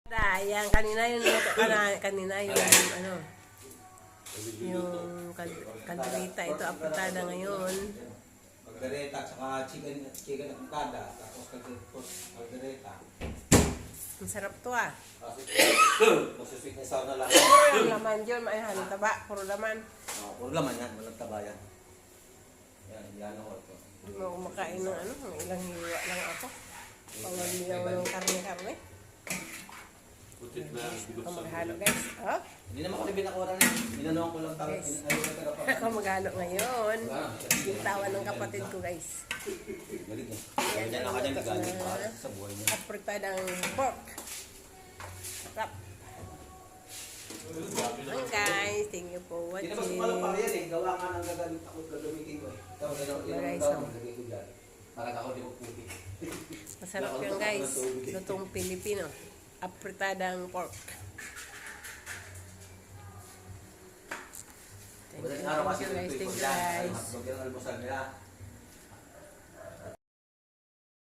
Ayan, kanina yung kanina yung ano, yung kaldereta. Ito, apritada ngayon. Kaldereta, saka chicken at kada, tapos kaldereta. Ang sarap to ah. Masusweet na sauna lang. Ang laman yun, may halong taba, puro laman. Puro laman yan, walang taba yan. Yan ako ito. Hindi mo kumakain ng ano, ng ilang hiwa lang ako. Pangaliyaw ng karne-karne. Ako maghalo guys. Oh? Hindi naman ko rin binakuran eh. Binanuhan ko lang tarot. Ako maghalo ngayon. Yung tawa ng kapatid ko guys. Galing eh. Ganyan lang kanya nagaling para sa buhay niya. Apritadang pork. Sarap. Hi guys, thank you for Hindi watching. naman sumalang pa yan eh. Gawa nga ng gagaling ako gagamitin ko eh. Tapos yun ang gawa magagay ko dyan. Para ako di ko puti. Masarap yun guys. Lutong Pilipino. Apritadang pork. Thank you guys. Thank you guys. Bagyan ang almusal nila.